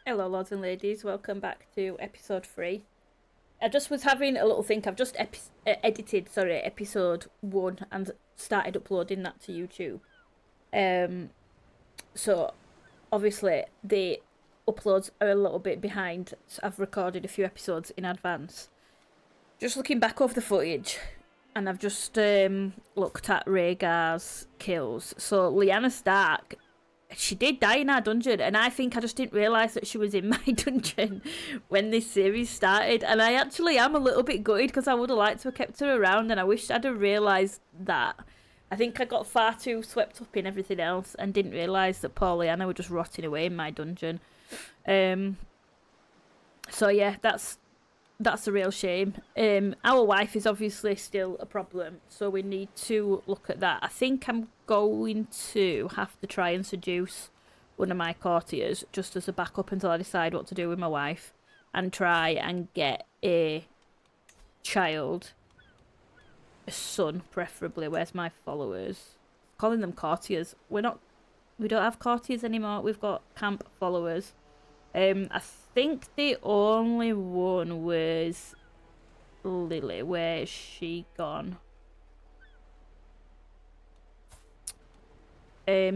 Hello, lords and ladies. Welcome back to episode 3. I just was having a little think. I've just edited, episode 1 and started uploading that to YouTube. So obviously the uploads are a little bit behind. So I've recorded a few episodes in advance. Just looking back over the footage, and I've just looked at Rhaegar's kills. So Lyanna Stark, she did die in our dungeon, and I think I just didn't realise that she was in my dungeon when this series started. And I actually am a little bit gutted because I would have liked to have kept her around, and I wish I'd have realised that. I think I got far too swept up in everything else and didn't realise that poor Lyanna was just rotting away in my dungeon. So yeah, that's a real shame. Our wife is obviously still a problem, so we need to look at that. I think I'm going to have to try and seduce one of my courtiers just as a backup until I decide what to do with my wife, and try and get a child, a son preferably. Where's my followers? Calling them courtiers. We don't have courtiers anymore. We've got camp followers. I think the only one was Lily. Where is she gone?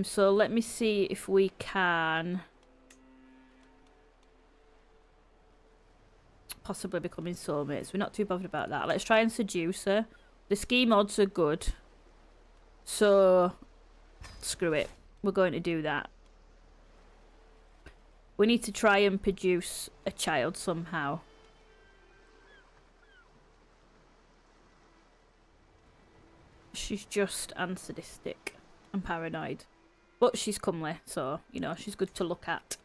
So let me see if we can possibly becoming soulmates. We're not too bothered about that. Let's try and seduce her. The ski mods are good, so screw it. We're going to do that. We need to try and produce a child somehow. She's just sadistic and paranoid. But she's comely, so, you know, she's good to look at.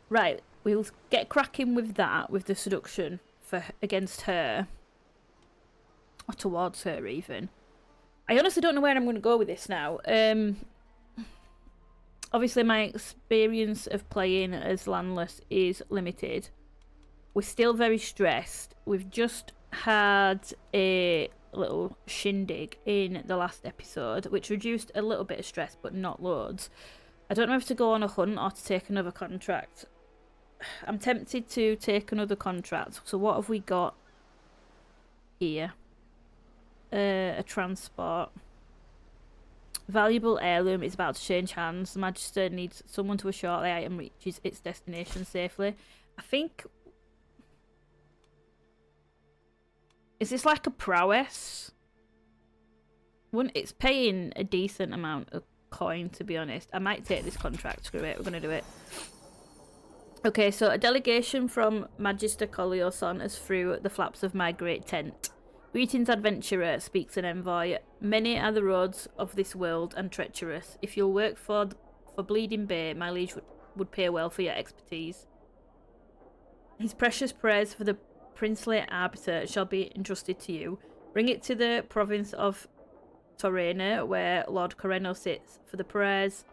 Right, we'll get cracking with that, with the seduction for against her. Or towards her, even. I honestly don't know where I'm going to go with this now. Obviously, my experience of playing as landless is limited. We're still very stressed. We've just had a little shindig in the last episode, which reduced a little bit of stress, but not loads. I don't know if to go on a hunt or to take another contract. I'm tempted to take another contract. So what have we got here? A transport. Valuable heirloom is about to change hands. The Magister needs someone to assure the item reaches its destination safely. I think... Is this like a prowess? It's paying a decent amount of coin, to be honest. I might take this contract. Screw it. We're going to do it. Okay, so a delegation from Magister Collioson is through the flaps of my great tent. Greetings, adventurer, speaks an envoy. Many are the roads of this world and treacherous. If you'll work for Bleeding Bay, my liege would pay well for your expertise. His precious prayers for the princely arbiter shall be entrusted to you. Bring it to the province of Tourney, where Lord Correno sits, for the prayers...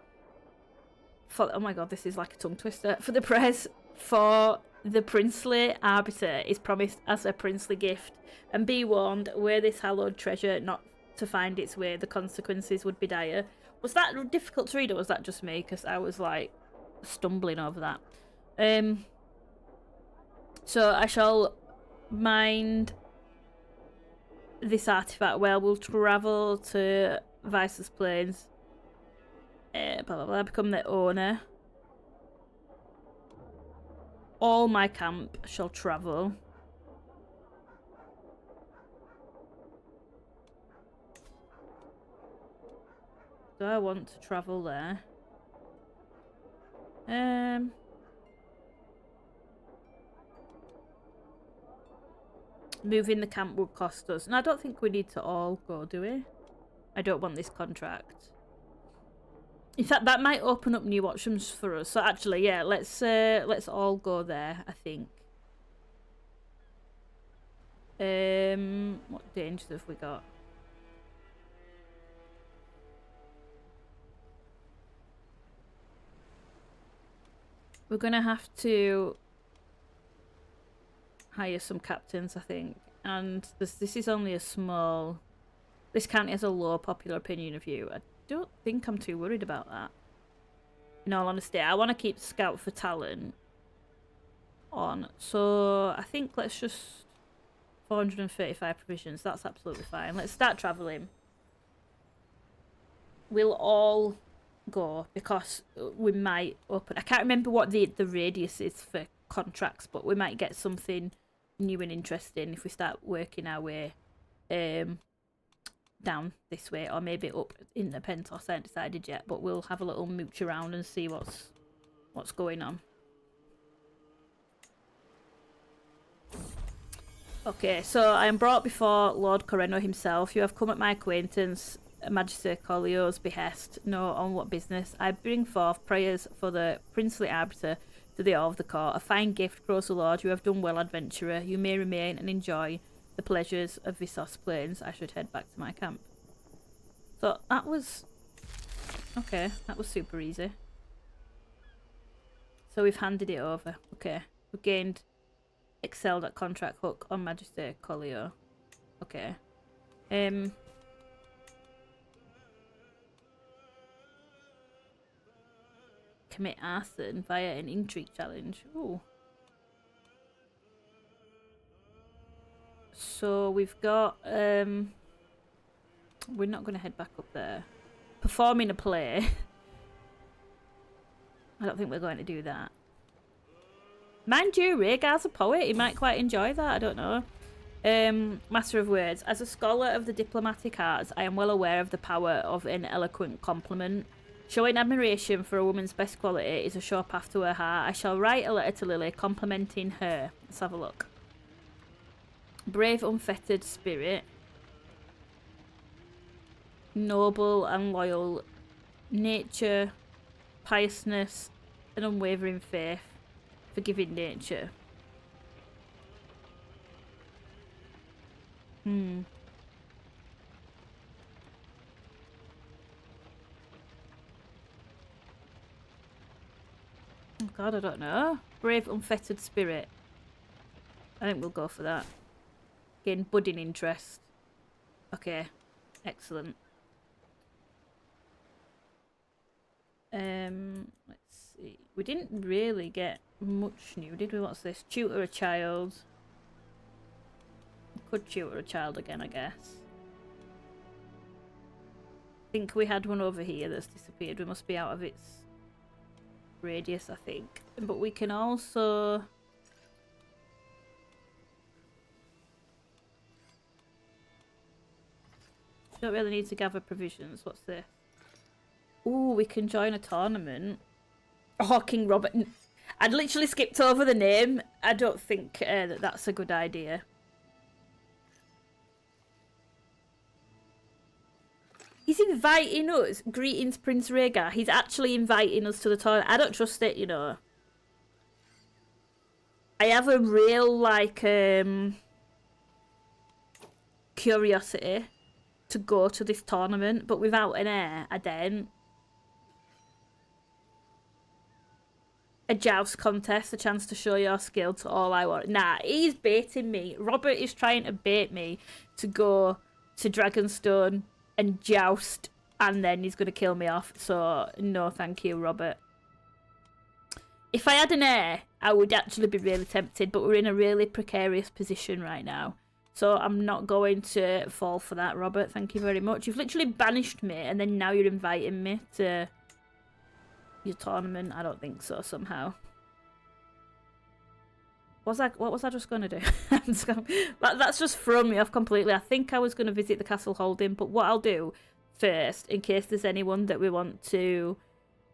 oh my god, this is like a tongue twister. For the prayers for the princely arbiter is promised as a princely gift. And be warned, were this hallowed treasure not to find its way, the consequences would be dire. Was that difficult to read, or was that just me? Because I was, like, stumbling over that. So I shall mind this artifact well. We'll travel to Vice's Plains. Blah, blah, blah. Become the owner. All my camp shall travel. Do I want to travel there? Moving the camp would cost us. And I don't think we need to all go, do we? I don't want this contract. In fact, that might open up new options for us. So actually, yeah, let's all go there, I think. What dangers have we got? We're gonna have to hire some captains, I think. And this is only a small... This county has a low popular opinion of you. I don't think I'm too worried about that. In all honesty, I want to keep Scout for talent. on. So I think let's just 435 provisions. That's absolutely fine. Let's start traveling. We'll all go because we might open. I can't remember what the radius is for contracts, but we might get something new and interesting if we start working our way down this way, or maybe up in the Pentos. I haven't decided yet, but we'll have a little mooch around and see what's going on. Okay, so I am brought before Lord Correno himself. You have come at my acquaintance, Magister Collio's behest. No, on what business? I bring forth prayers for the princely arbiter to the awe of the court. A fine gift, grows the Lord. You have done well, adventurer. You may remain and enjoy the pleasures of Visos Plains. I should head back to my camp. So that was... okay, that was super easy. So we've handed it over. Okay, we've gained... excelled at contract hook on Magister Collio. Okay. Commit arson via an intrigue challenge. Ooh. So we've got we're not gonna head back up there. Performing a play. I don't think we're going to do that. Mind you, Rhaegar's a poet. He might quite enjoy that. I don't know. Master of Words. As a scholar of the diplomatic arts, I am well aware of the power of an eloquent compliment. Showing admiration for a woman's best quality is a sure path to her heart. I shall write a letter to Lily complimenting her. Let's have a look. Brave, unfettered spirit. Noble and loyal nature. Piousness and unwavering faith. Forgiving nature. Oh god, I don't know. Brave, unfettered spirit. I think we'll go for that. Gain budding interest. Okay. Excellent. Let's see. We didn't really get much new, did we? What's this? Tutor a child. Could tutor a child again, I guess. I think we had one over here that's disappeared. We must be out of its radius, I think. But we can also... don't really need to gather provisions. What's this? Ooh, we can join a tournament. Oh, King Robert. I'd literally skipped over the name. I don't think that that's a good idea. He's inviting us. Greetings, Prince Rhaegar. He's actually inviting us to the tournament. I don't trust it, you know. I have a real, like, curiosity to go to this tournament, but without an heir, I don't. A joust contest, a chance to show your skill to all I want. Nah, he's baiting me. Robert is trying to bait me to go to Dragonstone and joust, and then he's going to kill me off. So, no thank you, Robert. If I had an heir, I would actually be really tempted, but we're in a really precarious position right now. So I'm not going to fall for that, Robert. Thank you very much. You've literally banished me, and then now you're inviting me to your tournament. I don't think so, somehow. What was I just going to do? That's just thrown me off completely. I think I was going to visit the Castle Holding, but what I'll do first, in case there's anyone that we want to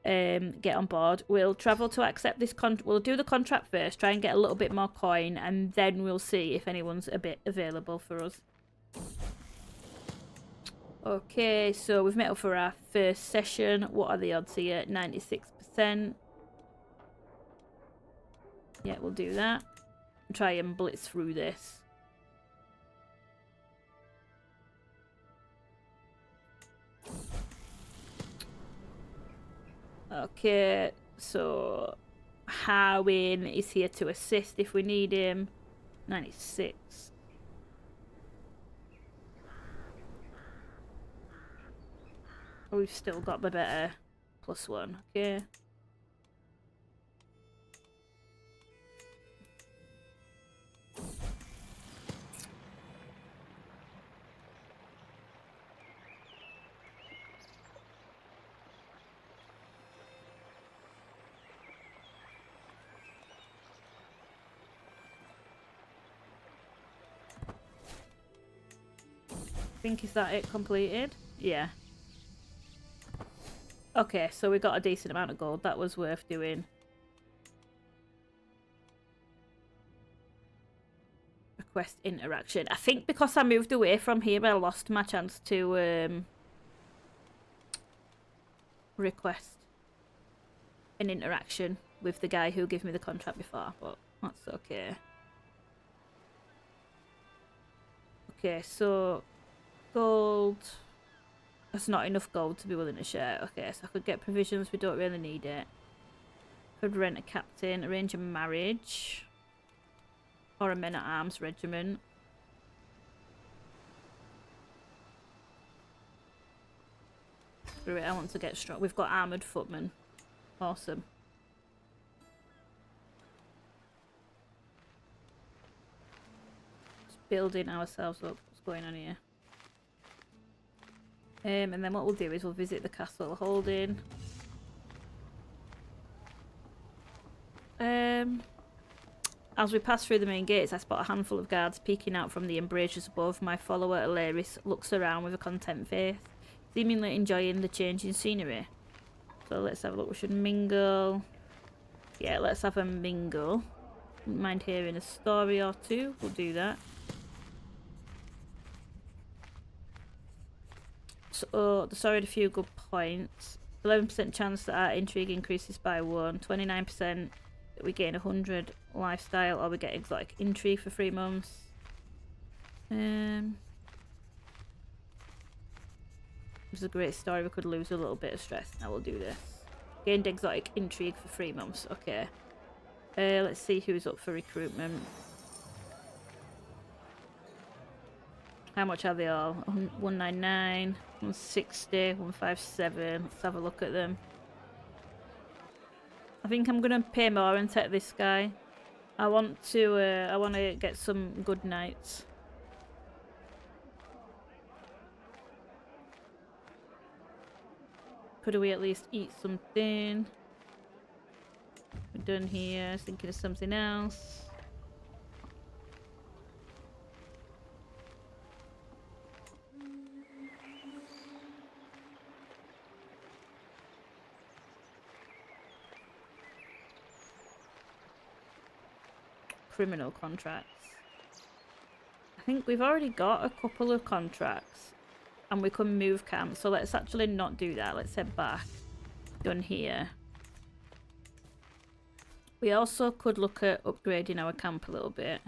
get on board, we'll travel to accept this we'll do the contract first, try and get a little bit more coin, and then we'll see if anyone's a bit available for us. Okay, so we've met up for our first session. What are the odds here? 96%. Yeah, we'll do that. Try and blitz through this. Okay, so Harwin is here to assist if we need him. 96. We've still got the better +1, okay. think, is that it completed? Yeah. Okay, so we got a decent amount of gold. That was worth doing. Request interaction. I think because I moved away from here, I lost my chance to request an interaction with the guy who gave me the contract before, but that's okay. Okay, so gold. That's not enough gold to be willing to share. Okay, so I could get provisions. We don't really need it. Could rent a captain, arrange a marriage, or a men-at-arms regiment. Screw it, I want to get strong. We've got armoured footmen. Awesome. Just building ourselves up. What's going on here? And then what we'll do is we'll visit the castle holding. As we pass through the main gates, I spot a handful of guards peeking out from the embrasures above. My follower, Alaris, looks around with a content face, seemingly enjoying the changing scenery. So let's have a look. We should mingle. Yeah, let's have a mingle. Wouldn't mind hearing a story or two. We'll do that. So, the story had a few good points. 11% chance that our intrigue increases by 1. 29% that we gain 100 lifestyle, or we get exotic intrigue for 3 months. This is a great story. We could lose a little bit of stress. Now we'll do this. Gained exotic intrigue for 3 months. Okay. Let's see who's up for recruitment. How much are they all? 199, 160, 157. Let's have a look at them. I think I'm gonna pay more and take this guy. I want to get some good knights. Could we at least eat something? We're done here. Thinking of something else. Criminal contracts. I think we've already got a couple of contracts and we can move camp, so let's actually not do that. Let's head back. Done here. We also could look at upgrading our camp a little bit.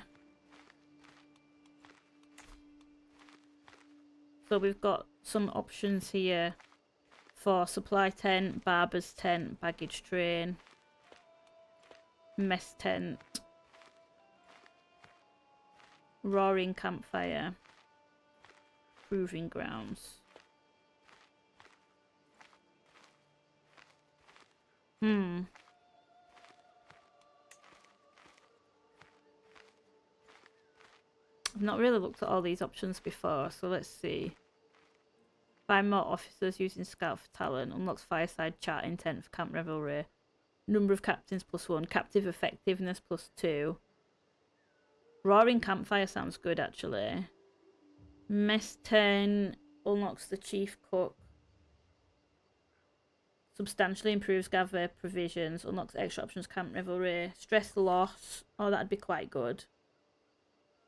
So we've got some options here for supply tent, barber's tent, baggage train, mess tent, roaring campfire, proving grounds. I've not really looked at all these options before, so let's see. Find more officers using scout for talent. Unlocks fireside chat intent for camp revelry. Number of captains +1. Captive effectiveness +2. Roaring campfire sounds good, actually. Mess 10 unlocks the chief cook. Substantially improves gather provisions. Unlocks extra options camp revelry. Stress loss. Oh, that'd be quite good.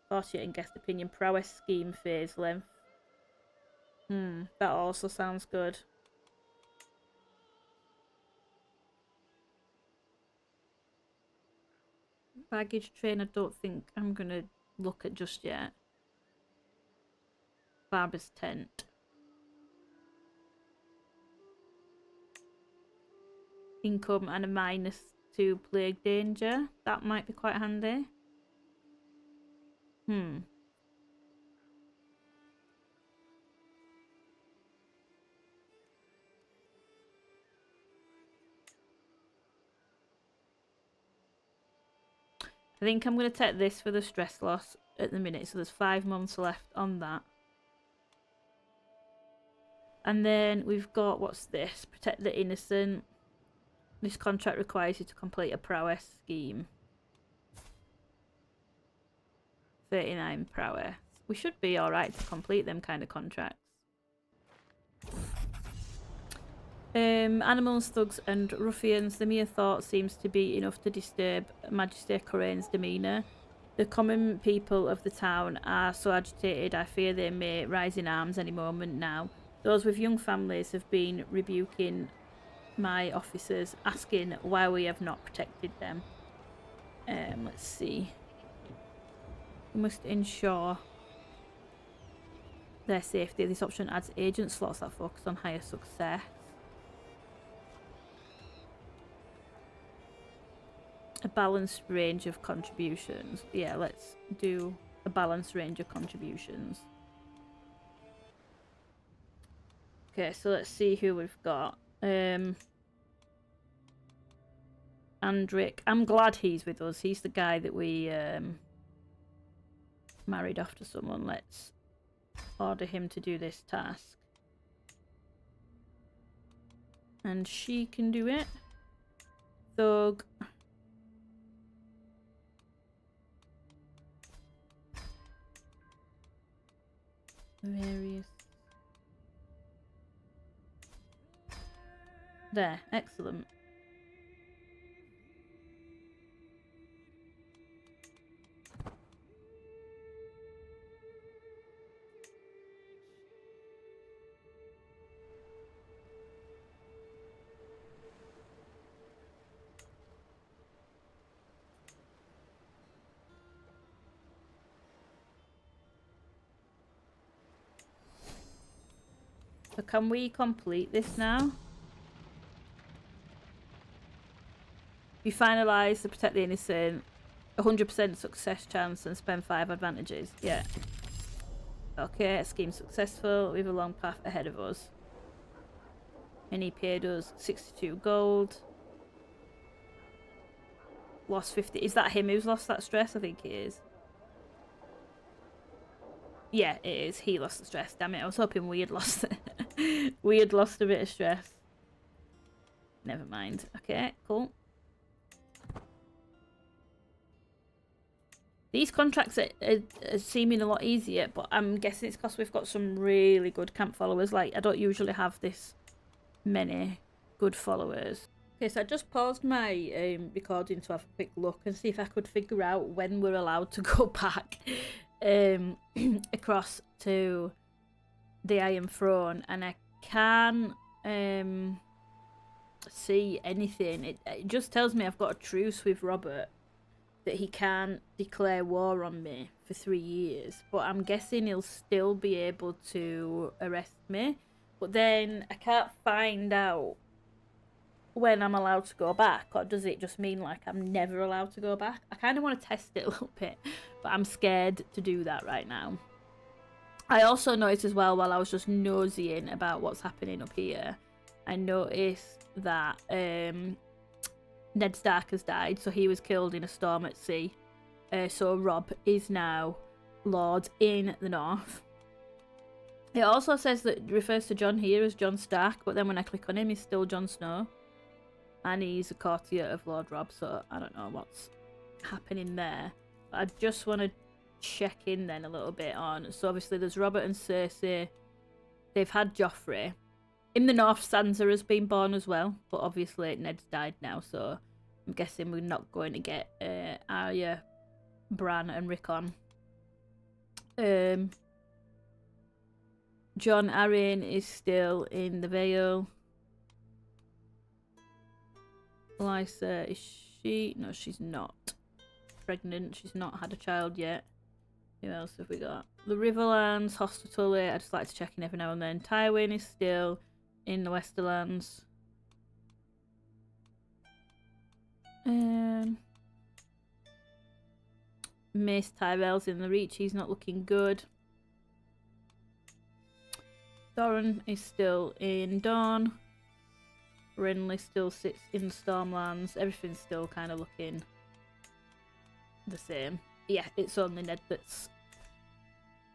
48 in guest opinion. Prowess scheme phase length. That also sounds good. Baggage train, I don't think I'm gonna look at just yet. Barber's tent. Income and a -2 plague danger. That might be quite handy. I think I'm going to take this for the stress loss at the minute. So there's 5 months left on that. And then we've got, what's this? Protect the innocent. This contract requires you to complete a prowess scheme. 39 prowess. we should be alright to complete them kind of contracts. Animals, thugs and ruffians. The mere thought seems to be enough to disturb Magister Corrain's demeanour. The common people of the town are so agitated I fear they may rise in arms any moment now. Those with young families have been rebuking my officers, asking why we have not protected them. Let's see. We must ensure their safety. This option adds agent slots that focus on higher success. A balanced range of contributions. Yeah, let's do a balanced range of contributions. Okay, so let's see who we've got. Andric. I'm glad he's with us. He's the guy that we married off to someone. Let's order him to do this task. And she can do it. Thug. Various. There, excellent. So can we complete this now? We finalise to protect the innocent. 100% success chance and spend 5 advantages. Yeah. Okay, scheme successful. We have a long path ahead of us. And he paid us 62 gold. Lost 50. Is that him who's lost that stress? I think it is. Yeah, it is. He lost the stress. Damn it. I was hoping we had lost it. We had lost a bit of stress. Never mind. Okay, cool. These contracts are seeming a lot easier, but I'm guessing it's because we've got some really good camp followers. Like, I don't usually have this many good followers. Okay, so I just paused my recording to have a quick look and see if I could figure out when we're allowed to go back across to the Iron Throne, and I can't see anything. It just tells me I've got a truce with Robert, that he can't declare war on me for 3 years, but I'm guessing he'll still be able to arrest me. But then I can't find out when I'm allowed to go back, or does it just mean like I'm never allowed to go back? I kind of want to test it a little bit, but I'm scared to do that right now. I also noticed as well, while I was just nosying about what's happening up here, I noticed that Ned Stark has died, so he was killed in a storm at sea. So Robb is now Lord in the North. It also says that it refers to Jon here as Jon Stark, but then when I click on him, he's still Jon Snow. And he's a courtier of Lord Robb, so I don't know what's happening there. But I just want to check in then a little bit on. So obviously there's Robert and Cersei. They've had Joffrey. In the North, Sansa has been born as well, but obviously Ned's died now, so I'm guessing we're not going to get Arya, Bran and Rickon. Jon Arryn is still in the Vale. Lysa, is she? No, she's not. Pregnant, she's not had a child yet. Who else have we got? The Riverlands, Hospitaller, I just like to check in every now and then. Tywin is still in the Westerlands. Mace Tyrell's in the Reach, he's not looking good. Doran is still in Dawn. Renly still sits in Stormlands. Everything's still kind of looking the same. Yeah, it's only Ned that's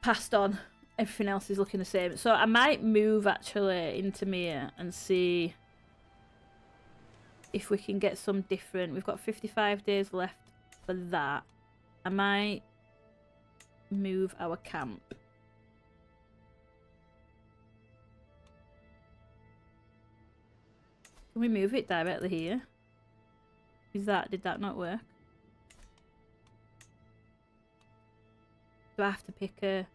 passed on. Everything else is looking the same. So I might move actually into Mere and see if we can get some different. We've got 55 days left for that. I might move our camp. Can we move it directly here? Did that not work? Do I have to pick a...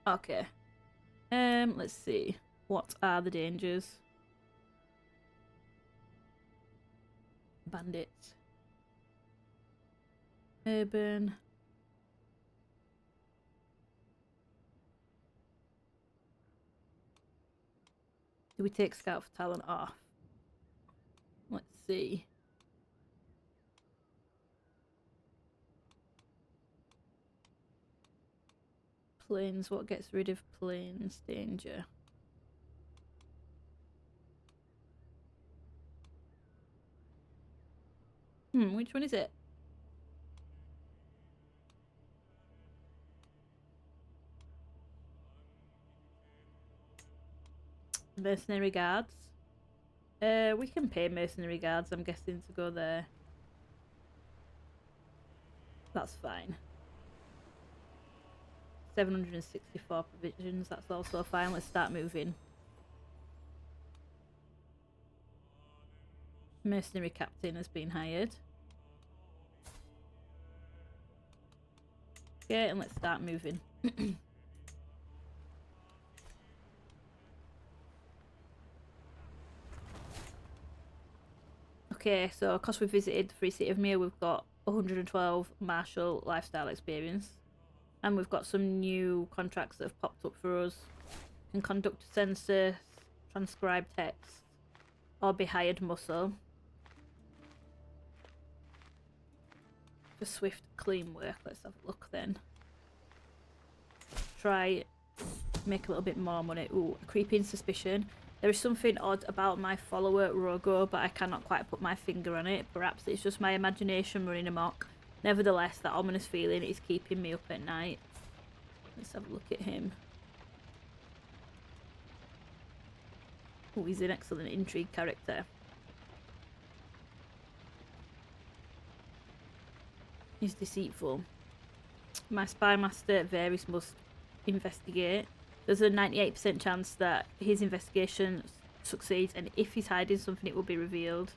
Okay. Let's see. What are the dangers? Bandits. Urban. Do we take Scout for Talent off? Let's see. Plains, what gets rid of plains danger? Which one is it? Mercenary guards. We can pay mercenary guards, I'm guessing, to go there. That's fine. 764 provisions, that's also fine. Let's start moving. Mercenary captain has been hired. Okay, and let's start moving. Okay, so because we visited the Free City of Mir, we've got 112 martial lifestyle experience. And we've got some new contracts that have popped up for us. Can conduct a census, transcribe text, or be hired muscle. For swift, clean work. Let's have a look then. Try make a little bit more money. Ooh, creeping suspicion. There is something odd about my follower Rhaegar, but I cannot quite put my finger on it. Perhaps it's just my imagination running amok. Nevertheless, that ominous feeling is keeping me up at night. Let's have a look at him. Oh, he's an excellent intrigue character. He's deceitful. My spy master Varys must investigate. There's a 98% chance that his investigation succeeds, and if he's hiding something, it will be revealed.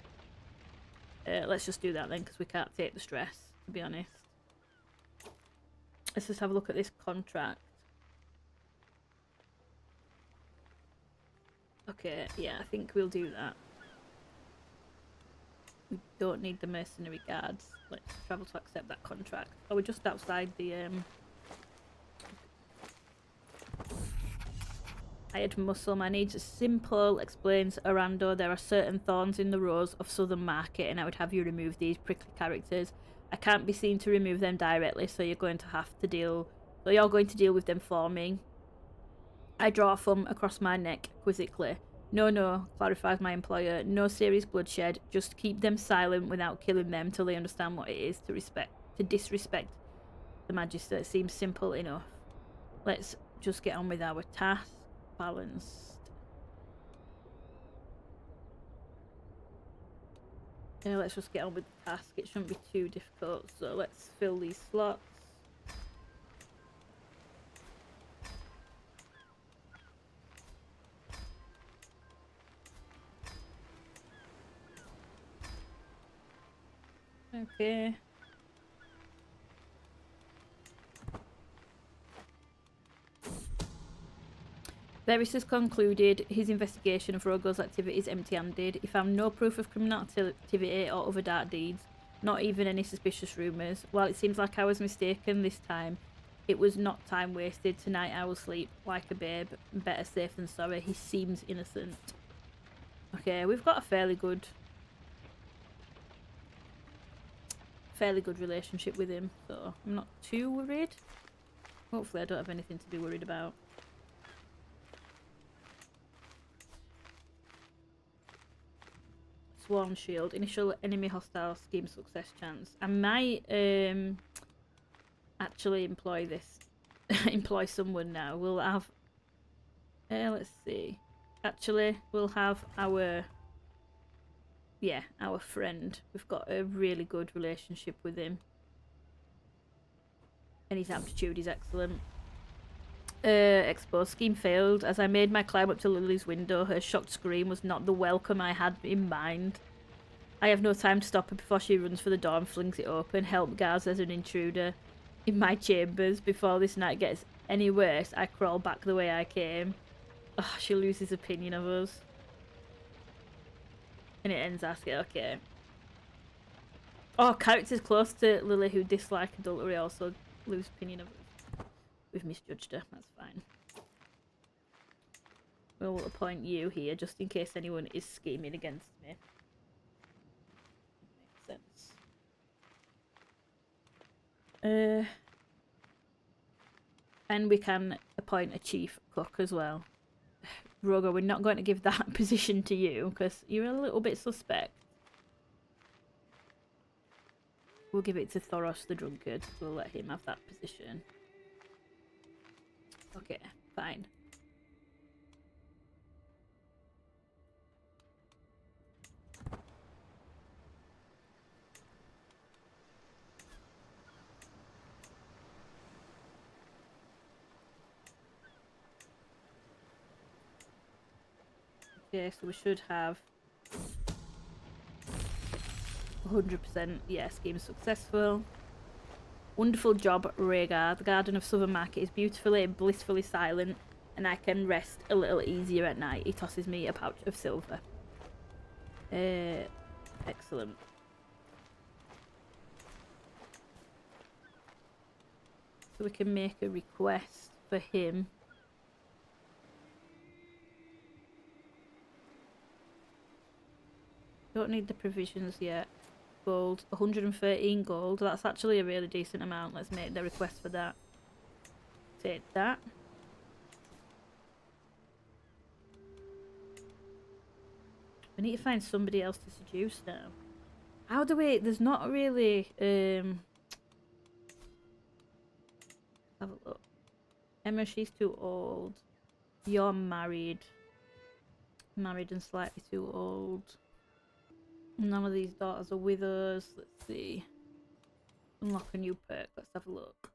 Let's just do that then, because we can't take the stress, to be honest. Let's just have a look at this contract. Okay, yeah, I think we'll do that. We don't need the mercenary guards. Let's travel to accept that contract. Oh, we're just outside the hired muscle. My needs are simple, explains Arando. There are certain thorns in the rose of Southern Market, and I would have you remove these prickly characters. I can't be seen to remove them directly, so you're going to have to deal. So you're going to deal with them for me. I draw a thumb across my neck quizzically. No, clarifies my employer. No serious bloodshed. Just keep them silent without killing them till they understand what it is to disrespect the Magister. It seems simple enough. Let's just get on with our task. Balanced. Yeah, let's just get on with the task. It shouldn't be too difficult. So let's fill these slots. Okay. Varys has concluded his investigation of Rhaegar's activities empty-handed. He found no proof of criminal activity or other dark deeds, not even any suspicious rumours. While it seems like I was mistaken this time, it was not time wasted. Tonight I will sleep like a babe. Better safe than sorry. He seems innocent. Okay, we've got a fairly good relationship with him, so I'm not too worried. Hopefully I don't have anything to be worried about. Sworn shield. Initial enemy hostile scheme success chance. I might actually employ this. Employ someone now. We'll have... let's see. Actually, we'll have our... Yeah, our friend. We've got a really good relationship with him. And his aptitude is excellent. Exposed scheme failed. As I made my climb up to Lily's window, her shocked scream was not the welcome I had in mind. I have no time to stop her before she runs for the door and flings it open. Help, Gaz, there's an intruder in my chambers. Before this night gets any worse, I crawl back the way I came. Oh, she loses opinion of us. And it ends asking, okay. Oh, characters close to Lily who dislike adultery also lose opinion of us. We've misjudged her, that's fine. We'll appoint you here just in case anyone is scheming against me. Makes sense. And we can appoint a chief cook as well. Rhaegar, we're not going to give that position to you because you're a little bit suspect. We'll give it to Thoros the Drunkard. We'll let him have that position. Okay, fine. Okay, so we should have 100%. Yeah, scheme successful. Wonderful job, Rhaegar. The garden of Southern Market is beautifully and blissfully silent, and I can rest a little easier at night. He tosses me a pouch of silver. Excellent. So we can make a request for him. Don't need the provisions yet. Gold, 113 gold. That's actually a really decent amount. Let's make the request for that. Take that. We need to find somebody else to seduce now. How do we... There's not really... Have a look. Emma, she's too old. You're married. Married and slightly too old. None of these daughters are with us. Let's see. Unlock a new perk. Let's have a look.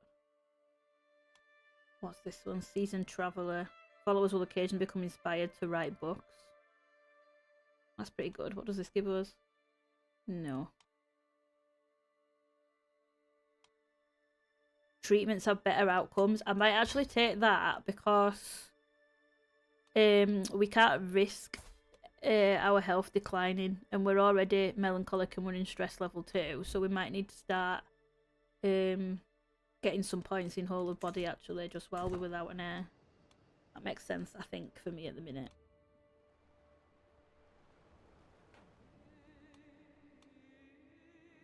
What's this one? Seasoned Traveller. Followers will occasionally become inspired to write books. That's pretty good. What does this give us? No. Treatments have better outcomes. I might actually take that because we can't risk our health declining, and we're already melancholic and we're in stress level 2, so we might need to start getting some points in whole of body actually just while we're without an heir. That makes sense, I think, for me at the minute.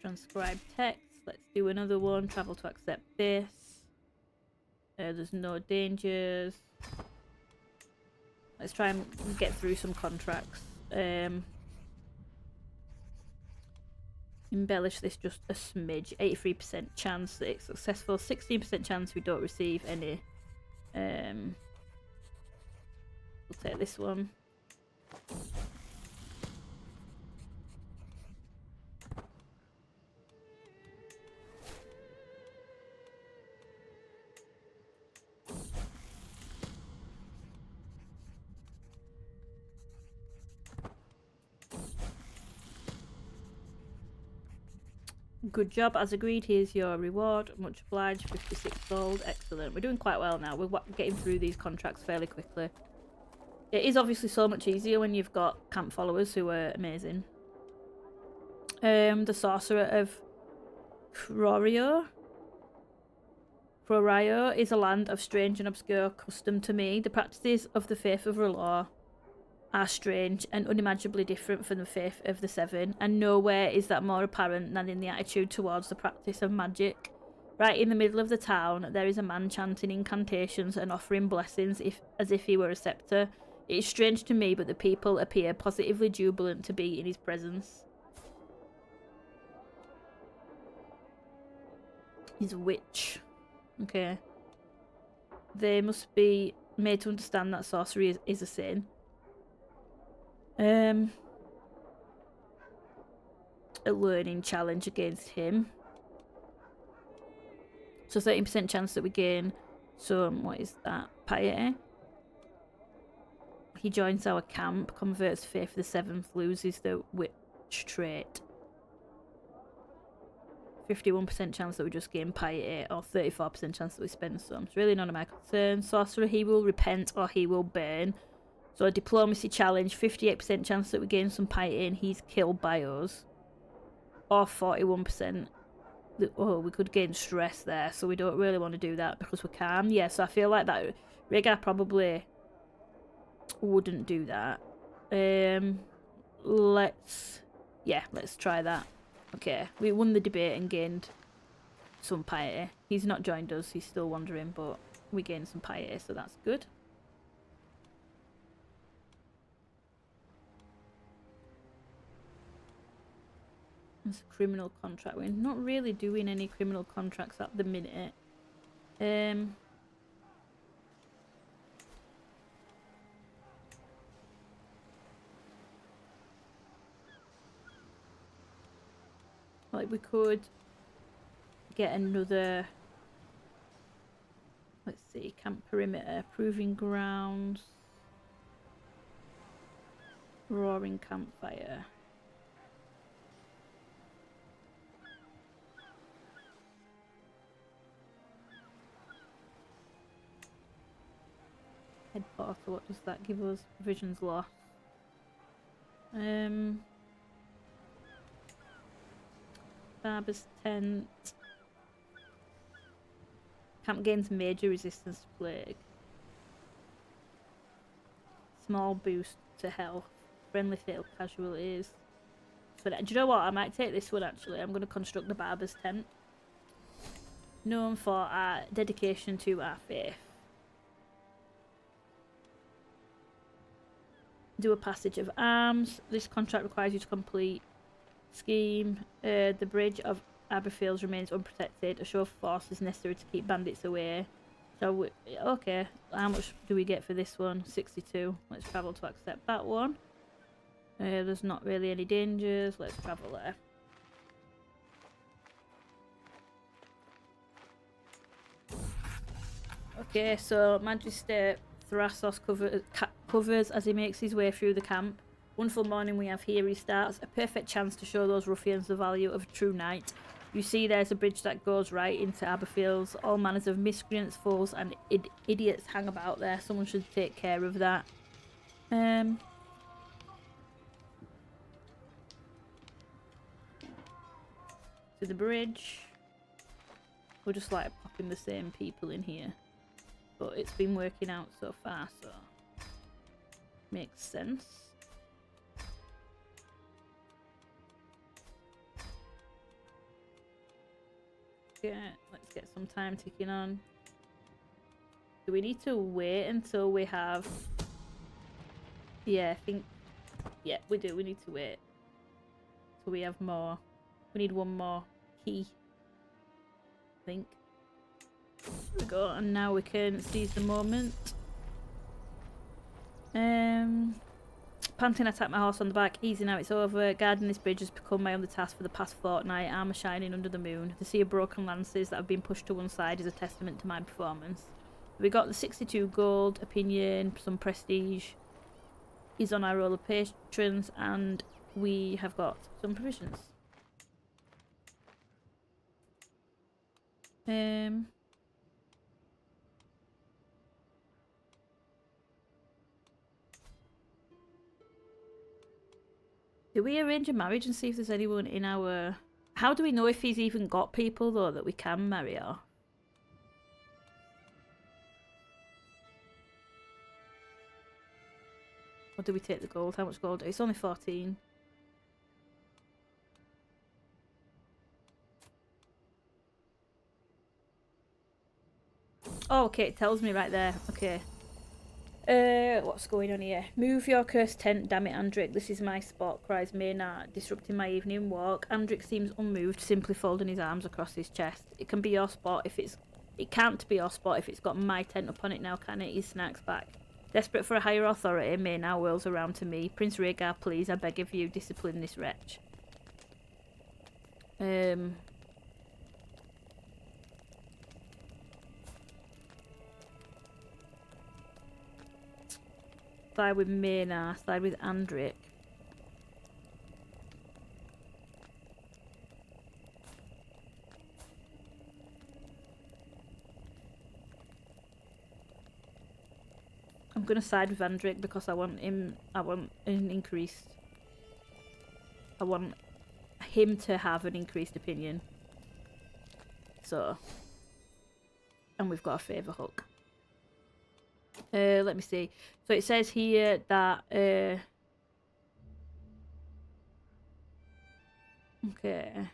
Transcribe text. Let's do another one. Travel to accept this. There's no dangers. Let's try and get through some contracts. Embellish this just a smidge. 83% chance that it's successful. 16% chance we don't receive any. We'll take this one. Good job, as agreed. Here's your reward. Much obliged. 56 gold. Excellent. We're doing quite well now. We're getting through these contracts fairly quickly. It is obviously so much easier when you've got camp followers who are amazing. The Sorcerer of Crorio is a land of strange and obscure custom to me. The practices of the faith of R'hllor are strange and unimaginably different from the faith of the Seven, and nowhere is that more apparent than in the attitude towards the practice of magic. Right in the middle of the town, there is a man chanting incantations and offering blessings as if he were a scepter. It is strange to me, but the people appear positively jubilant to be in his presence. He's a witch. Okay. They must be made to understand that sorcery is a sin. A learning challenge against him. So 13% chance that we gain some, what is that, piety. He joins our camp, converts faith of the 7th, loses the witch trait. 51% chance that we just gain piety, or 34% chance that we spend some. It's really none of my concern. Sorcerer, he will repent or he will burn. So diplomacy challenge, 58% chance that we gain some piety and he's killed by us. Or 41%. Oh, we could gain stress there, so we don't really want to do that because we can. Yeah, so I feel like that Rhaegar probably wouldn't do that. Let's try that. Okay, we won the debate and gained some piety. He's not joined us, he's still wandering, but we gained some piety, so that's good. It's a criminal contract. We're not really doing any criminal contracts at the minute. Like we could get another, let's see, camp perimeter, proving grounds, roaring campfire. Head portal, what does that give us? Provisions lost. Barber's tent. Camp gains major resistance to plague. Small boost to health. Friendly fatal casualties. So do you know what? I might take this one actually. I'm going to construct the Barber's tent. Known for our dedication to our faith. Do a passage of arms. This contract requires you to complete scheme. The bridge of Aberfields remains unprotected. A show of force is necessary to keep bandits away. So, okay. How much do we get for this one? 62. Let's travel to accept that one. There's not really any dangers. Let's travel there. Okay, so Magister Thrasos covers as he makes his way through the camp. Wonderful morning we have here, he starts. A perfect chance to show those ruffians the value of a true knight. You see there's a bridge that goes right into Aberfields. All manners of miscreants, fools and idiots hang about there. Someone should take care of that. To the bridge. We're just like popping the same people in here. But it's been working out so far, so makes sense. Yeah, let's get some time ticking on. Do we need to wait until we have... Yeah, I think... Yeah, we do. We need to wait. So we have more. We need one more key. I think. There we go, and now we can seize the moment. Panting, I tap my horse on the back. Easy now, it's over. Guarding this bridge has become my only task for the past fortnight. Armour shining under the moon. To see a broken lances that have been pushed to one side is a testament to my performance. We got the 62 gold, opinion, some prestige. Is on our roll of patrons, and we have got some provisions. Do we arrange a marriage and see if there's anyone in our... How do we know if he's even got people, though, that we can marry her? Or do we take the gold? How much gold? It's only 14. Oh, okay, it tells me right there. Okay. What's going on here? Move your cursed tent, damn it, Andric. This is my spot, cries Maynard, disrupting my evening walk. Andric seems unmoved, simply folding his arms across his chest. It can be your spot if it's... It can't be your spot if it's got my tent upon it now, can it? He snacks back. Desperate for a higher authority, Maynard whirls around to me. Prince Rhaegar, please, I beg of you, discipline this wretch. Side with Maynard, side with Andric. I'm gonna side with Andric because I want him. I want an increased. I want him to have an increased opinion. So, and we've got a favour hook. Let me see. So it says here that okay.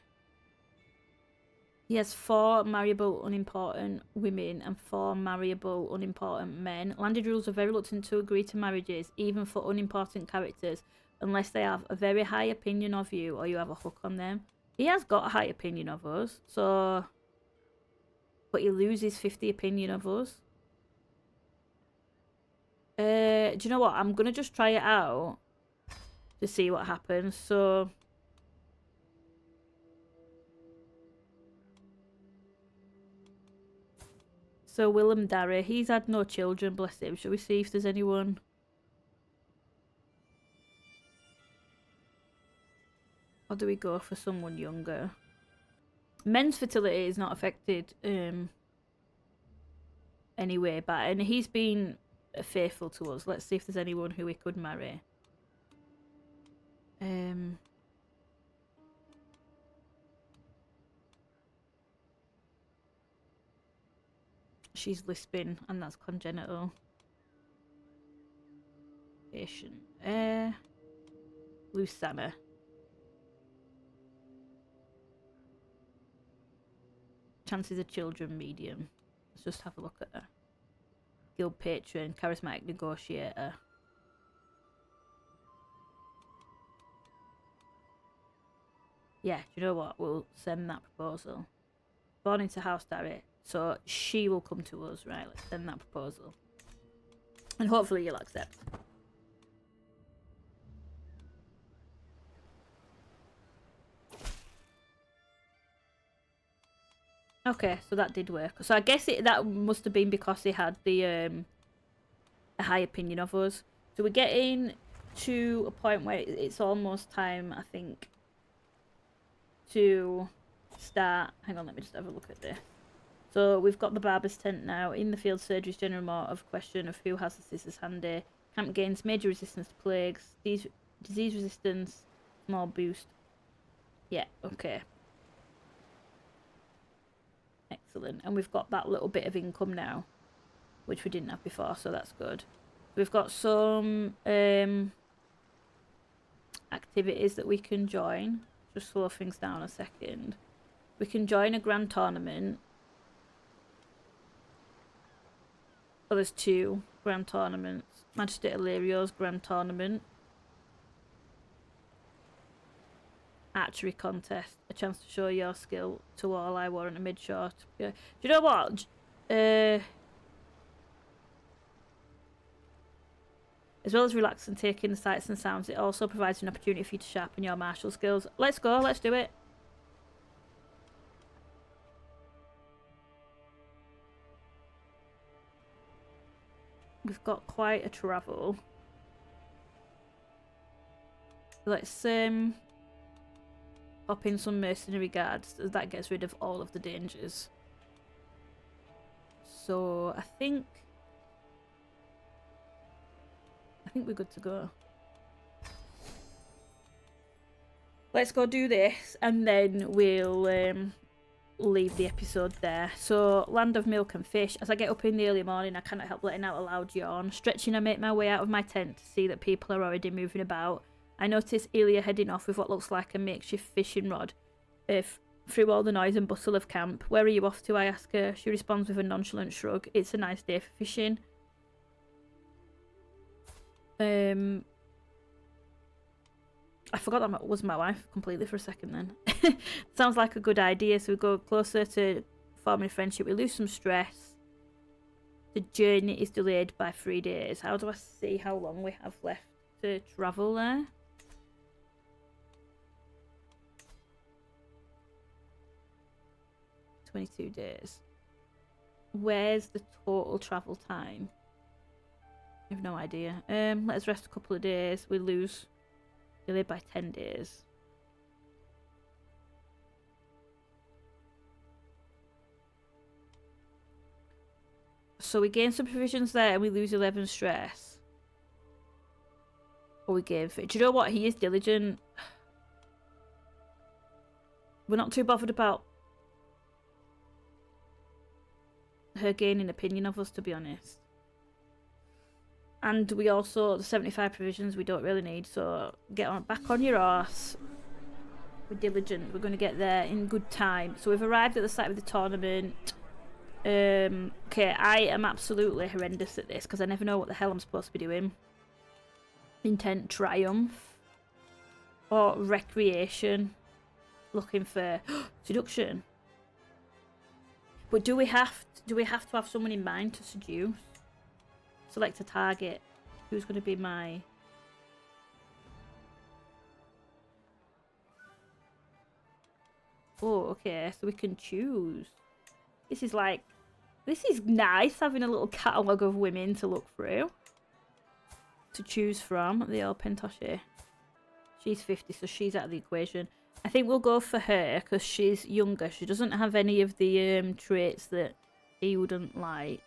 He has 4 marriable unimportant women and 4 marriable unimportant men. Landed rules are very reluctant to agree to marriages, even for unimportant characters, unless they have a very high opinion of you or you have a hook on them. He has got a high opinion of us, so... But he loses 50 opinion of us. Do you know what? I'm going to just try it out to see what happens. So Willem Darry, he's had no children, bless him. Shall we see if there's anyone? Or do we go for someone younger? Men's fertility is not affected anyway, and he's been faithful to us. Let's see if there's anyone who we could marry. She's lisping, and that's congenital. Patient. Lyanna. Chances of children medium. Let's just have a look at her. Guild patron, charismatic negotiator. Yeah, do you know what? We'll send that proposal. Born into House Darry, so she will come to us, right? Let's send that proposal. And hopefully you'll accept. Okay, so that did work. So I guess that must have been because they had the a high opinion of us. So we're getting to a point where it's almost time, I think, to start. Hang on, let me just have a look at this. So we've got the barber's tent now. In the field, surgery's general more of a question of who has the scissors handy. Camp gains major resistance to plagues. Disease resistance, small boost. Yeah, okay. Excellent. And we've got that little bit of income now, which we didn't have before, so that's good. We've got some activities that we can join. Just slow things down a second. We can join a grand tournament. Oh, there's 2 grand tournaments. Majesty Ilyrio's grand tournament. Archery contest. A chance to show your skill to all I warrant a mid-shot. Yeah. Do you know what? As well as relax and take in the sights and sounds, it also provides an opportunity for you to sharpen your martial skills. Let's go, let's do it. We've got quite a travel. Let's pop in some mercenary guards. That gets rid of all of the dangers. So I think we're good to go. Let's go do this, and then we'll leave the episode there. So, land of milk and fish. As I get up in the early morning, I cannot help letting out a loud yawn. Stretching, I make my way out of my tent to see that people are already moving about. I notice Ilya heading off with what looks like a makeshift fishing rod through all the noise and bustle of camp. Where are you off to? I ask her. She responds with a nonchalant shrug. It's a nice day for fishing. I forgot that was my wife completely for a second then. Sounds like a good idea. So we go closer to forming a friendship. We lose some stress. The journey is delayed by 3 days. How do I see how long we have left to travel there? "22 days. Where's the total travel time? I have no idea. Let us rest a couple of days. We lose. Delayed by 10 days. So we gain some provisions there and we lose 11 stress. Or we gain... Do you know what? He is diligent. We're not too bothered about her gaining opinion of us, to be honest. And we also... The 75 provisions we don't really need, so get on back on your arse. We're diligent. We're going to get there in good time. So we've arrived at the site of the tournament. Okay, I am absolutely horrendous at this because I never know what the hell I'm supposed to be doing. Intent triumph or recreation. Looking for seduction. But do we have to have someone in mind to seduce? Select a target. Who's going to be my... Oh, okay, so we can choose. This is like... This is nice, having a little catalogue of women to look through. To choose from. The old Pentoshi. She's 50, so she's out of the equation. I think we'll go for her, because she's younger. She doesn't have any of the traits that he wouldn't like.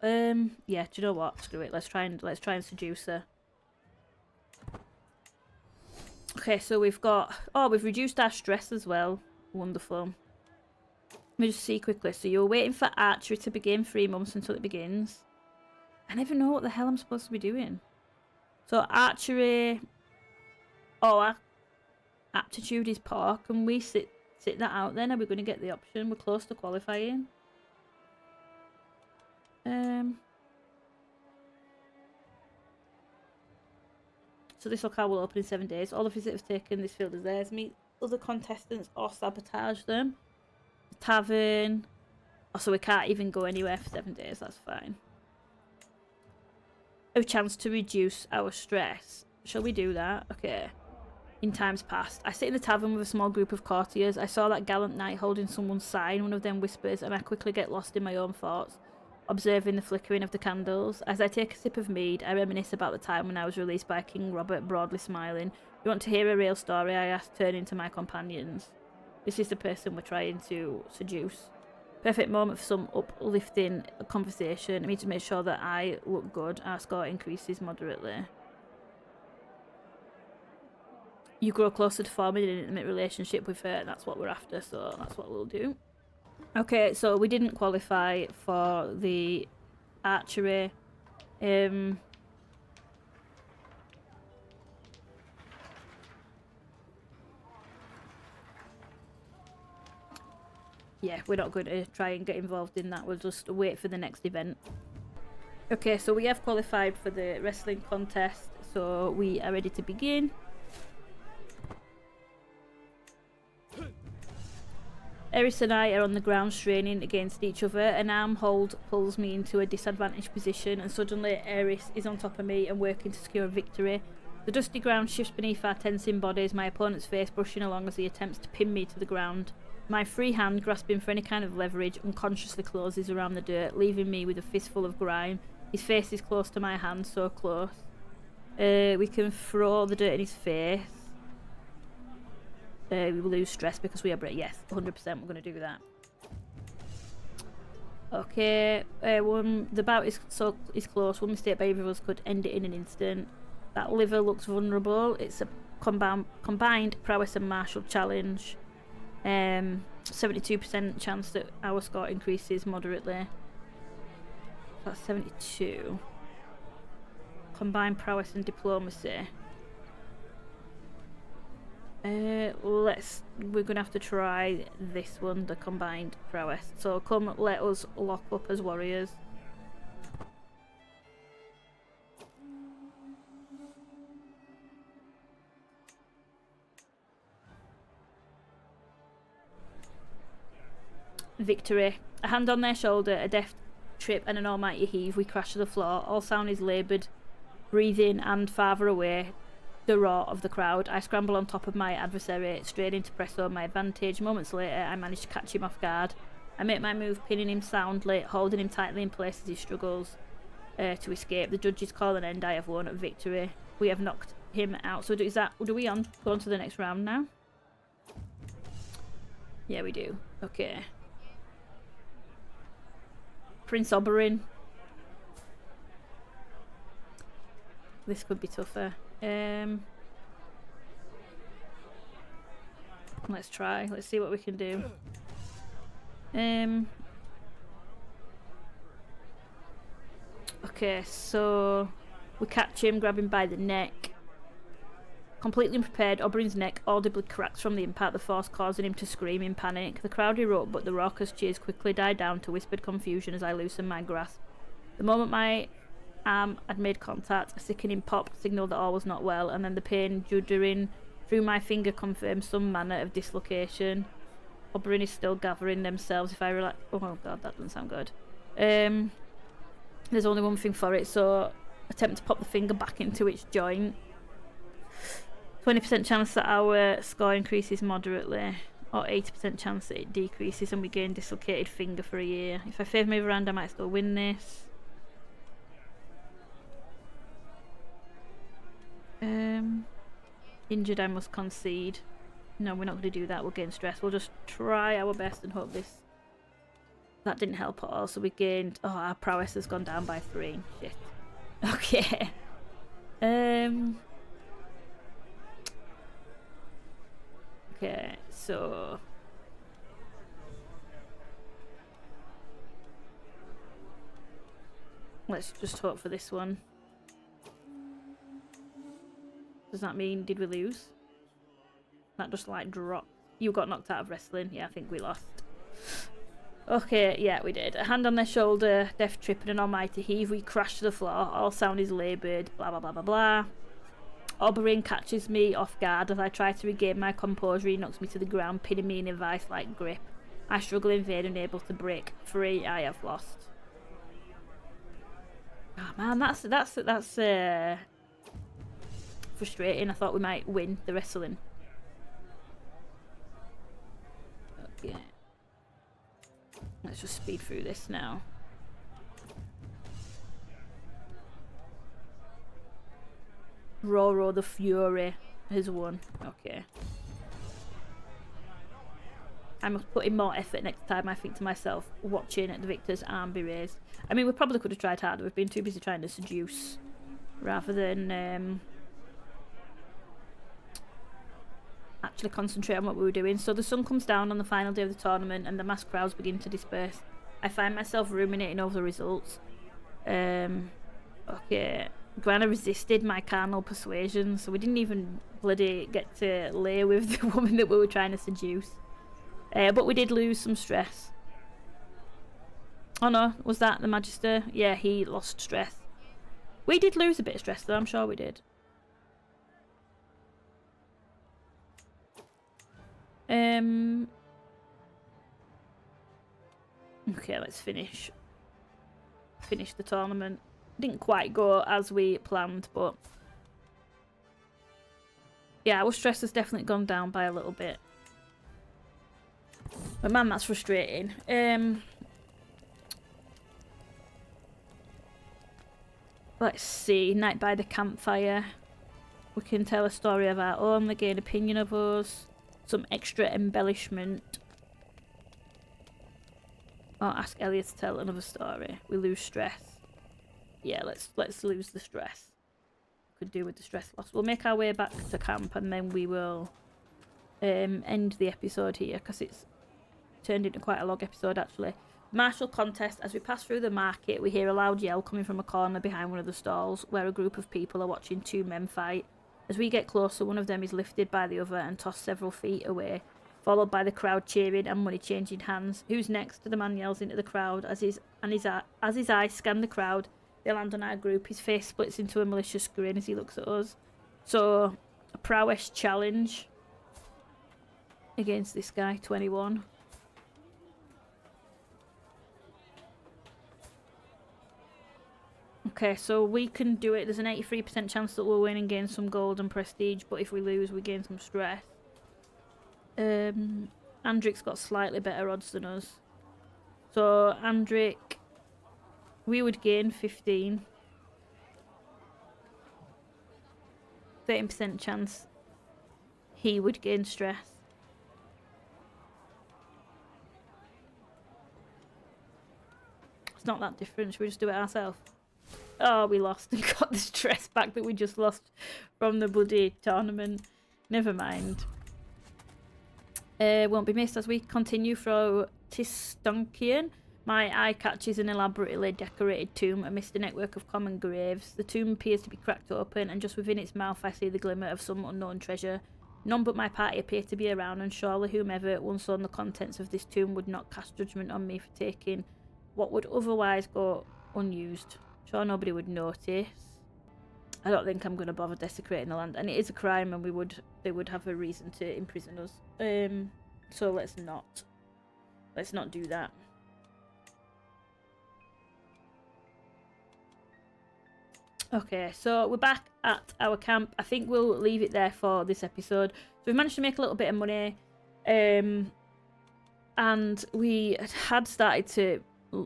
Yeah, do you know what? Screw it. Let's try and seduce her. Okay, so we've got... Oh, we've reduced our stress as well. Wonderful. Let me just see quickly. So you're waiting for archery to begin 3 months until it begins. I never know what the hell I'm supposed to be doing. So archery... Oh, our aptitude is poor. Can we sit that out then? Are we going to get the option? We're close to qualifying. So this locale will open in 7 days. All the visitors taken this field as theirs. Meet other contestants or sabotage them. The tavern. Oh, so we can't even go anywhere for 7 days. That's fine. A chance to reduce our stress. Shall we do that? Okay. In times past, I sit in the tavern with a small group of courtiers. I saw that gallant knight holding someone's sign. One of them whispers, and I quickly get lost in my own thoughts, observing the flickering of the candles. As I take a sip of mead, I reminisce about the time when I was released by King Robert, broadly smiling. You want to hear a real story? I asked, turning to my companions. This is the person we're trying to seduce. Perfect moment for some uplifting conversation. I need to make sure that I look good. Our score increases moderately. You grow closer to forming an intimate relationship with her, and that's what we're after, so that's what we'll do. Okay, so we didn't qualify for the archery. Yeah, we're not going to try and get involved in that. We'll just wait for the next event. Okay, so we have qualified for the wrestling contest, so we are ready to begin. Eris and I are on the ground straining against each other. An arm hold pulls me into a disadvantaged position, and suddenly Eris is on top of me and working to secure a victory. The dusty ground shifts beneath our tensing bodies, my opponent's face brushing along as he attempts to pin me to the ground. My free hand, grasping for any kind of leverage, unconsciously closes around the dirt, leaving me with a fistful of grime. His face is close to my hand, so close. We can throw the dirt in his face. We will lose stress because we are brave. Yes, 100% we're going to do that. Okay, the bout is close. One mistake by either of us could end it in an instant. That liver looks vulnerable. It's a combined prowess and martial challenge. 72% chance that our score increases moderately. That's 72. Combined prowess and diplomacy. We're gonna have to try this one, the combined prowess. So come, let us lock up as warriors. Victory. A hand on their shoulder, a deft trip and an almighty heave. We crash to the floor. All sound is laboured, breathing, and farther away, the roar of the crowd. I scramble on top of my adversary, straining to press home my advantage. Moments later, I manage to catch him off guard. I make my move, pinning him soundly, holding him tightly in place as he struggles. to escape. The judges call an end. I have won. Victory. We have knocked him out. So do we go on to the next round now? Yeah, we do. Okay. Prince Oberyn. This could be tougher. Let's try. Let's see what we can do. Okay, so we catch him, grab him by the neck. Completely unprepared, Oberyn's neck audibly cracks from the impact, the force causing him to scream in panic. The crowd erupt, but the raucous cheers quickly die down to whispered confusion as I loosen my grasp. The moment my arm had made contact, a sickening pop signalled that all was not well, and then the pain juddering through my finger confirmed some manner of dislocation. Oberyn is still gathering themselves. If I relax... Oh god, that doesn't sound good. There's only one thing for it, so attempt to pop the finger back into its joint. 20% chance that our score increases moderately, or 80% chance that it decreases and we gain dislocated finger for a year. If I favour move around, I might still win this. Injured, I must concede. No, we're not going to do that. We'll gain stress. We'll just try our best and hope this... That didn't help at all, so we gained... Oh, our prowess has gone down by 3. Shit. Okay. Okay, so... Let's just hope for this one. Does that mean, did we lose? That just like dropped. You got knocked out of wrestling. Yeah, I think we lost. Okay, yeah, we did. A hand on their shoulder, death trip and an almighty heave. We crash to the floor. All sound is laboured. Blah, blah, blah, blah, blah. Oberyn catches me off guard as I try to regain my composure. He knocks me to the ground, pinning me in a vice-like grip. I struggle in vain, unable to break free. I have lost. Oh man, that's frustrating. I thought we might win the wrestling. Okay. Let's just speed through this now. Roro the Fury has won. Okay. I must put in more effort next time, I think to myself, watching the victor's arm be raised. I mean, we probably could have tried harder. We've been too busy trying to seduce rather than actually concentrate on what we were doing. So the sun comes down on the final day of the tournament and the mass crowds begin to disperse. I find myself ruminating over the results. Okay. Granna resisted my carnal persuasion, so we didn't even bloody get to lay with the woman that we were trying to seduce. But we did lose some stress. Oh no, was that the Magister? Yeah, he lost stress. We did lose a bit of stress though, I'm sure we did. Okay, let's finish the tournament. Didn't quite go as we planned, but yeah, our stress has definitely gone down by a little bit. But man, that's frustrating. Let's see. Night by the campfire. We can tell a story of our own. They gain opinion of us. Some extra embellishment. Or ask Elliot to tell another story. We lose stress. Yeah, let's lose the stress. Could do with the stress loss. We'll make our way back to camp and then we will end the episode here because it's turned into quite a long episode actually. Martial contest. As we pass through the market, we hear a loud yell coming from a corner behind one of the stalls where a group of people are watching two men fight. As we get closer, one of them is lifted by the other and tossed several feet away, followed by the crowd cheering and money changing hands. Who's next? The man yells into the crowd as his eyes scan the crowd. They land on our group. His face splits into a malicious grin as he looks at us. So, a prowess challenge against this guy, 21. Okay, so we can do it. There's an 83% chance that we'll win and gain some gold and prestige, but if we lose, we gain some stress. Andric's got slightly better odds than us. So, Andric We would gain 15. 13% chance he would gain stress. It's not that different. Should we just do it ourselves? Oh, we lost and got the stress back that we just lost from the bloody tournament. Never mind. Won't be missed as we continue through Tistonkian. My eye catches an elaborately decorated tomb amidst a network of common graves. The tomb appears to be cracked open, and just within its mouth I see the glimmer of some unknown treasure. None but my party appear to be around, and surely whomever once owned the contents of this tomb would not cast judgment on me for taking what would otherwise go unused. Sure, nobody would notice. I don't think I'm going to bother desecrating the land, and it is a crime, and they would have a reason to imprison us. So let's not do that. Okay, so we're back at our camp. I think we'll leave it there for this episode. So we managed to make a little bit of money, and we had started to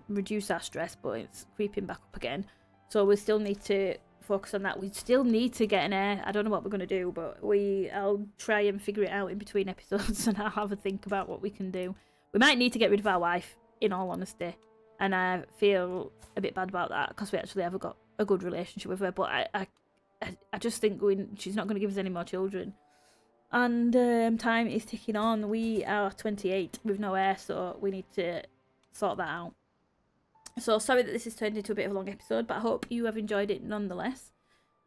reduce our stress, but it's creeping back up again. So we still need to focus on that. We still need to get an heir. I don't know what we're going to do, but I'll try and figure it out in between episodes, and I'll have a think about what we can do. We might need to get rid of our wife, in all honesty, and I feel a bit bad about that because we actually haven't got a good relationship with her, but I just think she's not going to give us any more children, and time is ticking on. We are 28 with no heir, so we need to sort that out. So sorry that this has turned into a bit of a long episode, but I hope you have enjoyed it nonetheless,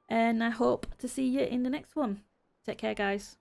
and I hope to see you in the next one. Take care, guys.